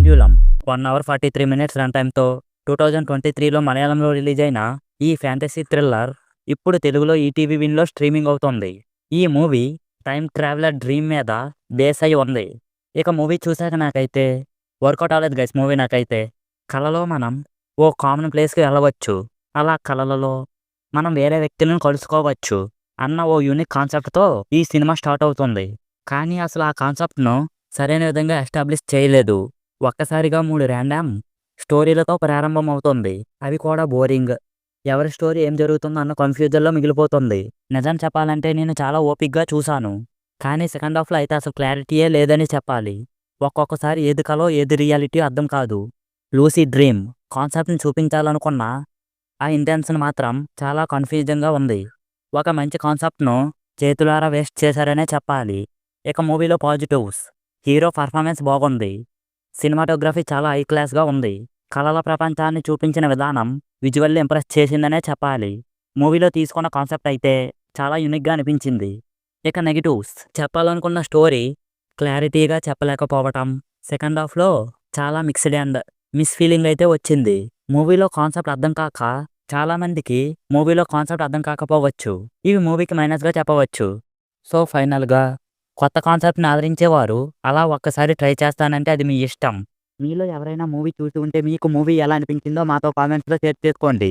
గోకుల్యూలం 1 hour 43 minutes run టైమ్తో 2023లో మలయాళంలో release అయిన ఈ ఫ్యాంటసీ థ్రిల్లర్ ఇప్పుడు తెలుగులో ఈటీవీ విన్లో స్ట్రీమింగ్ అవుతుంది. ఈ మూవీ టైం ట్రావెలర్ డ్రీమ్ మీద బేస్ అయి ఉంది. ఇక మూవీ చూశాక నాకైతే వర్కౌట్ అవ్వలేదు గైస్. మూవీ నాకైతే కలలో మనం ఓ కామన్ ప్లేస్కి వెళ్ళవచ్చు, అలా కలలలో మనం వేరే వ్యక్తులను కలుసుకోవచ్చు అన్న ఓ యూనిక్ కాన్సెప్ట్తో ఈ సినిమా స్టార్ట్ అవుతుంది. కానీ అసలు ఆ కాన్సెప్ట్ను సరైన విధంగా ఎస్టాబ్లిష్ చేయలేదు. ఒక్కసారిగా 3 ర్యాండమ్ స్టోరీలతో ప్రారంభం అవుతుంది. అవి కూడా బోరింగ్. ఎవరి స్టోరీ ఏం జరుగుతుందో అన్న కన్ఫ్యూజన్లో మిగిలిపోతుంది. నిజం చెప్పాలంటే నేను చాలా ఓపిక్గా చూశాను, కానీ సెకండ్ హాఫ్లో అయితే అసలు క్లారిటీయే లేదని చెప్పాలి. ఒక్కొక్కసారి ఏది కలో ఏది రియాలిటీ అర్థం కాదు. లూసీ డ్రీమ్ కాన్సెప్ట్ని చూపించాలనుకున్న ఆ ఇంటెన్షన్ మాత్రం చాలా కన్ఫ్యూజన్గా ఉంది. ఒక మంచి కాన్సెప్ట్ను చేతులారా వేస్ట్ చేశారనే చెప్పాలి. ఇక మూవీలో పాజిటివ్స్: హీరో పర్ఫార్మెన్స్ బాగుంది, సినిమాటోగ్రఫీ చాలా హై క్లాస్గా ఉంది, కళల ప్రపంచాన్ని చూపించిన విధానం విజువల్లీ ఇంప్రెస్ చేసిందనే చెప్పాలి. మూవీలో తీసుకున్న కాన్సెప్ట్ అయితే చాలా యూనిక్గా అనిపించింది. ఇక నెగిటివ్స్: చెప్పాలనుకున్న స్టోరీ క్లారిటీగా చెప్పలేకపోవటం, సెకండ్ హాఫ్లో చాలా మిక్స్డ్ అండ్ మిస్ ఫీలింగ్ అయితే వచ్చింది. మూవీలో కాన్సెప్ట్ అర్థం కాక చాలామందికి మూవీలో కాన్సెప్ట్ అర్థం కాకపోవచ్చు. ఇవి మూవీకి మైనస్గా చెప్పవచ్చు. సో ఫైనల్గా కొత్త కాన్సెప్ట్ని ఆదరించేవారు అలా ఒక్కసారి ట్రై చేస్తానంటే అది మీ ఇష్టం. మీలో ఎవరైనా మూవీ చూసి ఉంటే మీకు మూవీ ఎలా అనిపించిందో మాతో కామెంట్స్లో షేర్ చేసుకోండి.